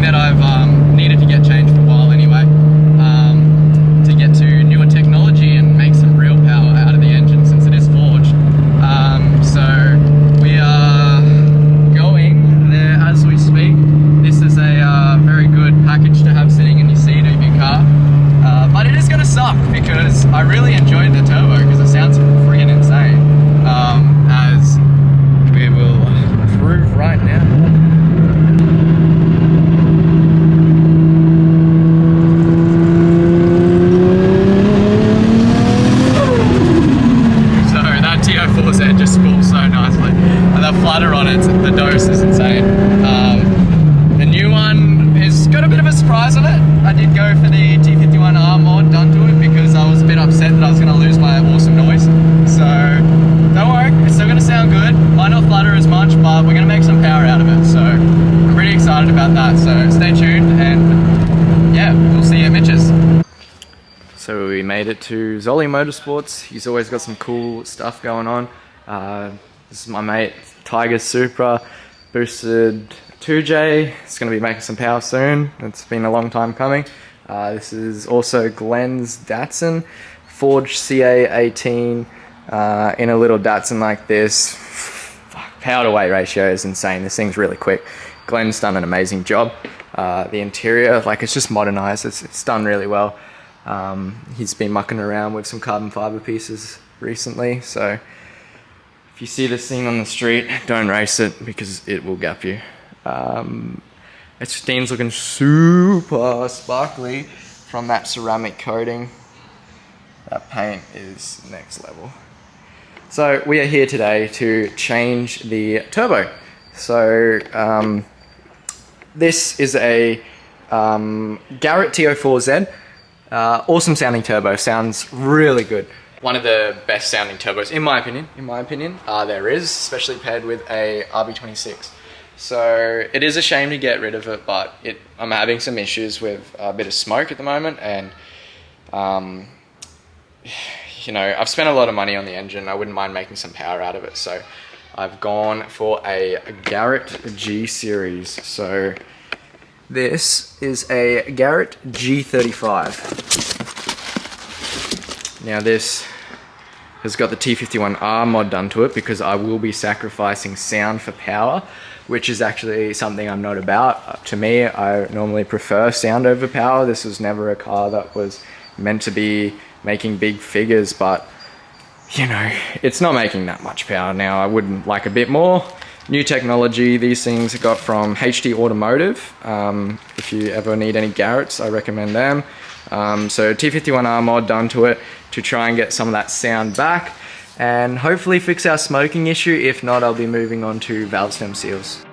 something that I've needed to get changed for a while anyway, to get to newer technology and make some real power out of the engine since it is forged. So we are going there as we speak. This is a very good package to have sitting in your seat of your car, but it is going to suck because I really enjoyed the turbo because it sounds friggin' insane, as we will prove right now. Just spools so nicely, and the flutter on it, the dose is insane. The new one has got a bit of a surprise on it. I did go for the T51R mod done to it because I was a bit upset that I was going to lose my awesome noise. So don't worry, it's still going to sound good. Might not flutter as much, but we're going to make some power out of it. So I'm pretty excited about that. So stay tuned, and yeah, we'll see you at Mitch's. So we made it to Zolly Motorsports. He's always got some cool stuff going on. This is my mate Tiger Supra boosted 2J. It's going to be making some power soon. It's been a long time coming. This is also Glenn's Datsun forged CA18 in a little Datsun like this. Power to weight ratio is insane. This thing's really quick. Glenn's done an amazing job. The interior, like, it's just modernized. It's done really well. He's been mucking around with some carbon fiber pieces recently, so if you see this thing on the street, don't race it because it will gap you. Steam's looking super sparkly from that ceramic coating. That paint is next level. So we are here today to change the turbo. So this is a Garrett T04Z. Awesome sounding turbo, sounds really good. One of the best sounding turbos, in my opinion, there is, especially paired with a RB26. So it is a shame to get rid of it, but I'm having some issues with a bit of smoke at the moment, and you know, I've spent a lot of money on the engine. I wouldn't mind making some power out of it, so I've gone for a Garrett G series. So this is a Garrett G35. Now this has got the T51R mod done to it because I will be sacrificing sound for power, which is actually something I'm not about. To me, I normally prefer sound over power. This was never a car that was meant to be making big figures, but you know, it's not making that much power now. I would like a bit more. New technology, these things I got from HD Automotive. If you ever need any Garretts, I recommend them. So T51R mod done to it to try and get some of that sound back and hopefully fix our smoking issue. If not, I'll be moving on to valve stem seals.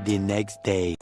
The next day.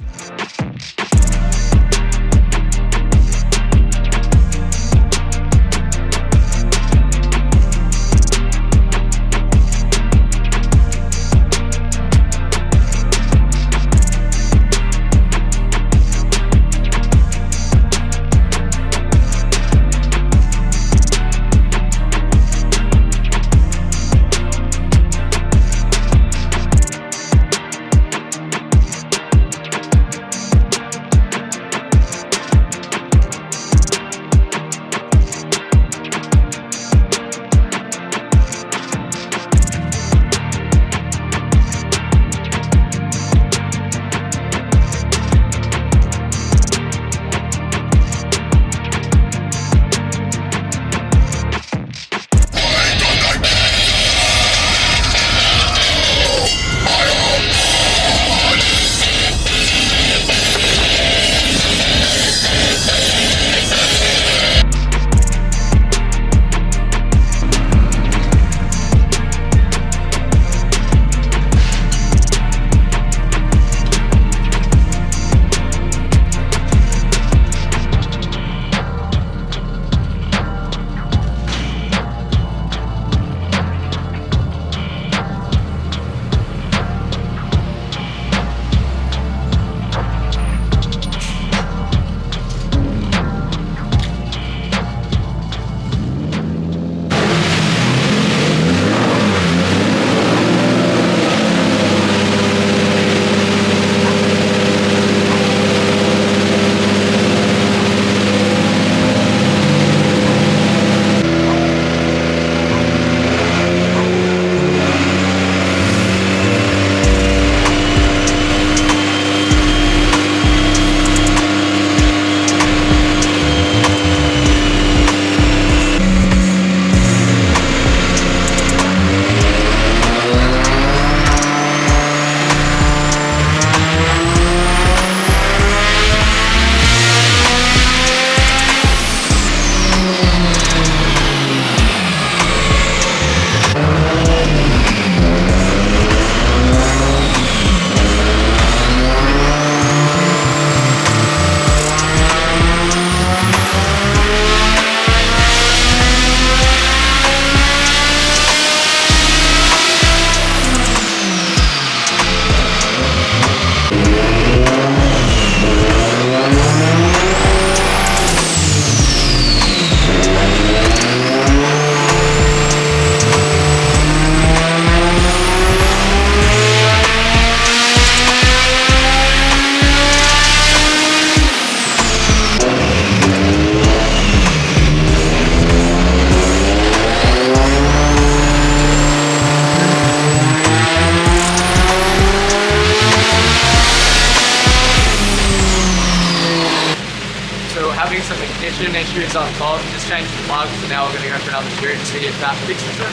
some ignition issues on top, just changed the plugs, and now we're going to go for another shoot to see if that fixes it.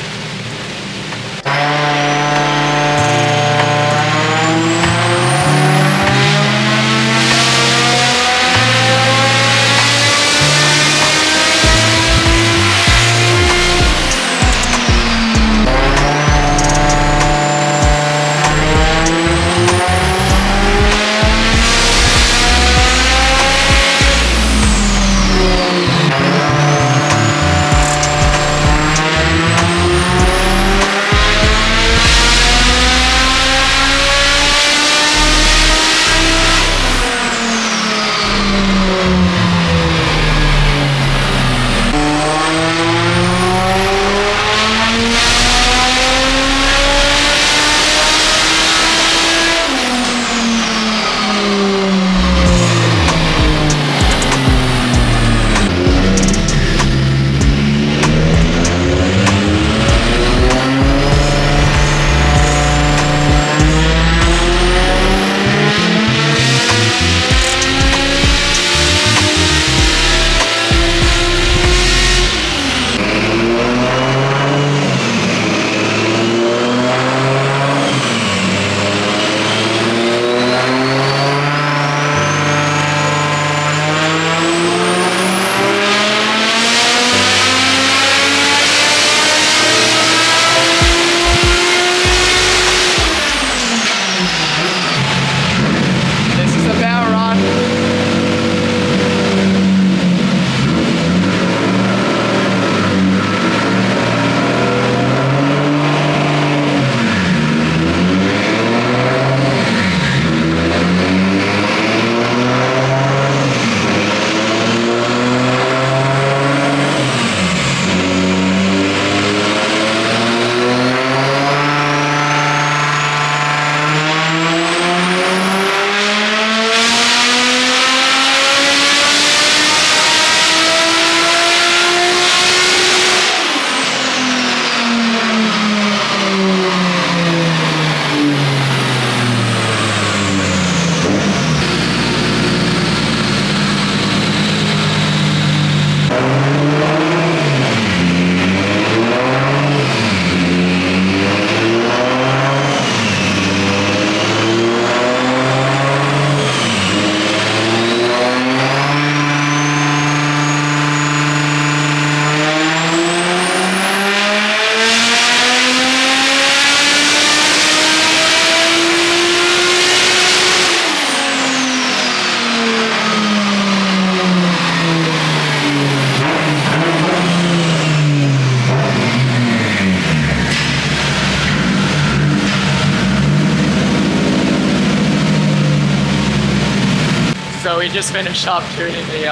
So we just finished up tuning the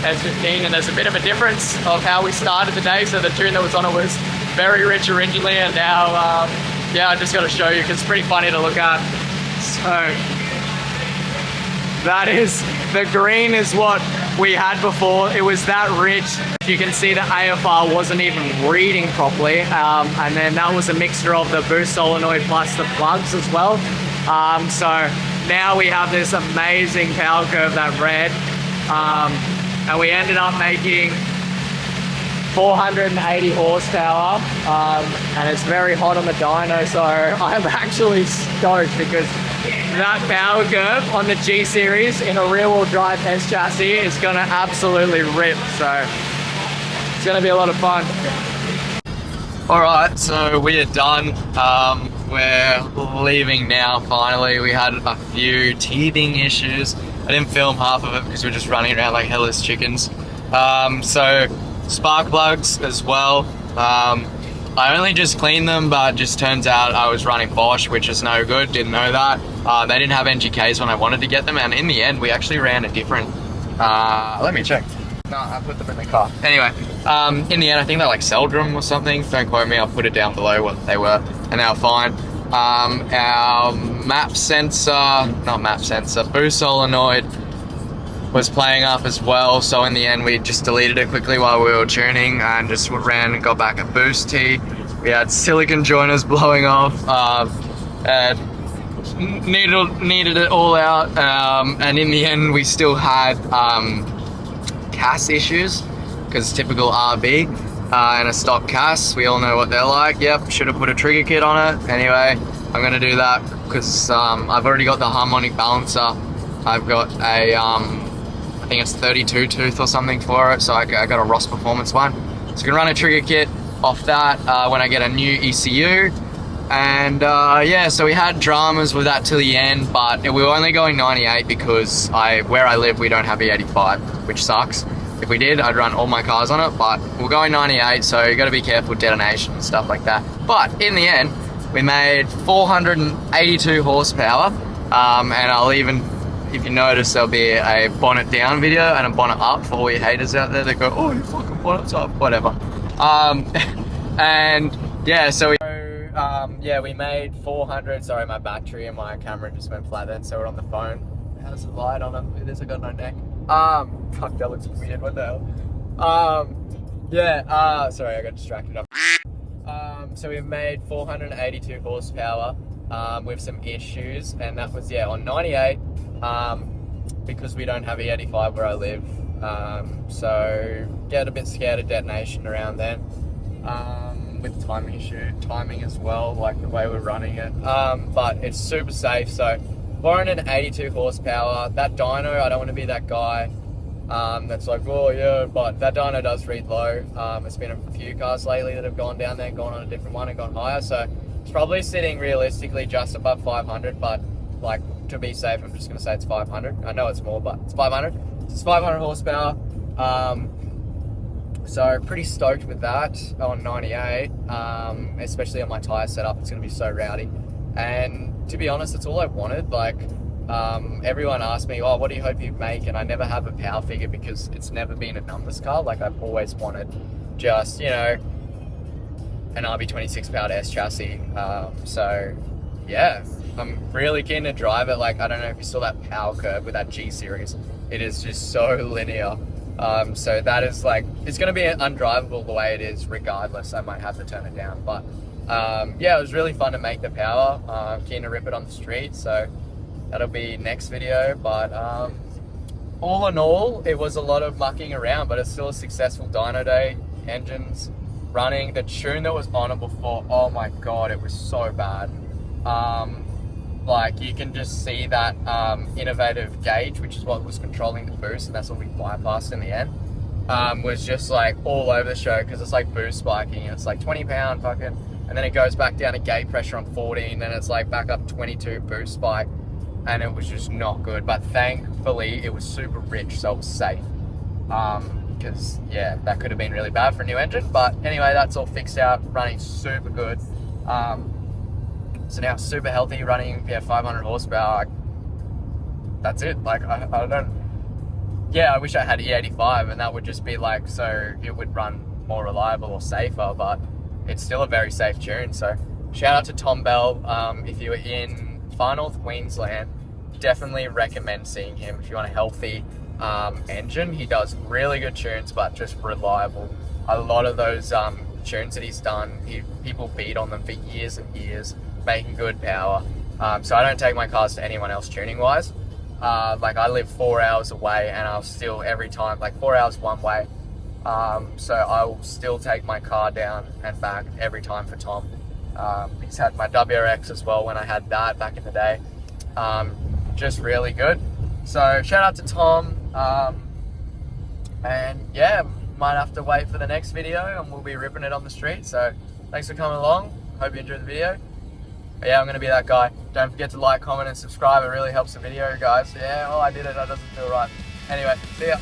S15, and there's a bit of a difference of how we started the day. So the tune that was on it was very rich originally, and now, yeah, I just got to show you because it's pretty funny to look at. So that is, the green is what we had before. It was that rich. You can see the AFR wasn't even reading properly. And then that was a mixture of the boost solenoid plus the plugs as well. So now we have this amazing power curve that red. And we ended up making 480 horsepower, and it's very hot on the dyno, so I'm actually stoked because that power curve on the G series in a rear-wheel drive S chassis is gonna absolutely rip, so it's gonna be a lot of fun. Alright, so we are done. We're leaving now finally. We had a few teething issues. I didn't film half of it because we were just running around like hellish chickens. So spark plugs as well. I only just cleaned them, but just turns out I was running Bosch, which is no good, didn't know that. They didn't have NGKs when I wanted to get them, and in the end we actually ran a different, let me check. No, I put them in the car. Anyway, in the end I think they're like Celdrum or something, don't quote me, I'll put it down below what they were, and they were fine. Our boost solenoid was playing up as well, so in the end we just deleted it quickly while we were tuning and just ran and got back a boost T. We had silicon joiners blowing off, and needed it all out, and in the end we still had CAS issues, because typical RB and a stock CAS, we all know what they're like. Yep, should have put a trigger kit on it. Anyway, I'm gonna do that because I've already got the harmonic balancer. I've got a I think it's 32 tooth or something for it, so I got a Ross Performance one. So I can run a trigger kit off that when I get a new ECU. And yeah, so we had dramas with that till the end, but we were only going 98 because where I live we don't have E85, which sucks. If we did, I'd run all my cars on it, but we're going 98, so you got to be careful with detonation and stuff like that. But in the end, we made 482 horsepower, and I'll even, if you notice, there'll be a bonnet down video and a bonnet up for all you haters out there that go, oh, your fucking bonnet's up, whatever. And yeah, so yeah, we made 400. Sorry, my battery and my camera just went flat then, so we're on the phone. How's the light on it? It is, I got no neck. Fuck, that looks weird, what the hell? Yeah, sorry, I got distracted. So we made 482 horsepower with some issues, and that was, yeah, on 98, because we don't have E85 where I live. So get a bit scared of detonation around then. With timing as well, like the way we're running it. But it's super safe. So 482 horsepower. That dyno, I don't want to be that guy that's like, oh yeah, but that dyno does read low. It's been a few cars lately that have gone down there, gone on a different one and gone higher. So it's probably sitting realistically just above 500, but like to be safe, I'm just going to say it's 500. I know it's more, but it's 500. It's 500 horsepower. So pretty stoked with that on 98, especially on my tyre setup. It's going to be so rowdy. And to be honest, it's all I wanted. Like, everyone asked me, oh, what do you hope you make? And I never have a power figure because it's never been a numbers car. Like, I've always wanted just, you know, an RB26 powered S chassis. So yeah, I'm really keen to drive it. Like, I don't know if you saw that power curve with that G series. It is just so linear. So that is like, it's going to be undrivable the way it is regardless. I might have to turn it down, but yeah, it was really fun to make the power. I'm keen to rip it on the street, so that'll be next video. But all in all, it was a lot of mucking around, but it's still a successful dyno day. Engines running. The tune that was on it before, oh my god, it was so bad. Like, you can just see that innovative gauge, which is what was controlling the boost, and that's what we bypassed in the end, was just like all over the show, because it's like boost spiking, and it's like 20 pound fucking, and then it goes back down to gate pressure on 14, then it's like back up 22 boost spike, and it was just not good. But thankfully it was super rich, so it was safe, because yeah, that could have been really bad for a new engine. But anyway, that's all fixed out, running super good. So now super healthy, running, yeah, 500 horsepower. That's it. Like, I don't, yeah, I wish I had E85 and that would just be like, so it would run more reliable or safer, but it's still a very safe tune. So shout out to Tom Bell. If you were in Far North Queensland, definitely recommend seeing him if you want a healthy engine. He does really good tunes, but just reliable. A lot of those tunes that he's done, people beat on them for years and years, making good power. So I don't take my cars to anyone else tuning wise. Like, I live 4 hours away and I'll still, every time, like 4 hours one way, so I will still take my car down and back every time for Tom. He's had my WRX as well when I had that back in the day. Just really good. So shout out to Tom, and yeah, might have to wait for the next video and we'll be ripping it on the street. So thanks for coming along, hope you enjoyed the video. But yeah, I'm going to be that guy. Don't forget to like, comment and subscribe. It really helps the video, guys. Yeah, oh, I did it. That doesn't feel right. Anyway, see ya.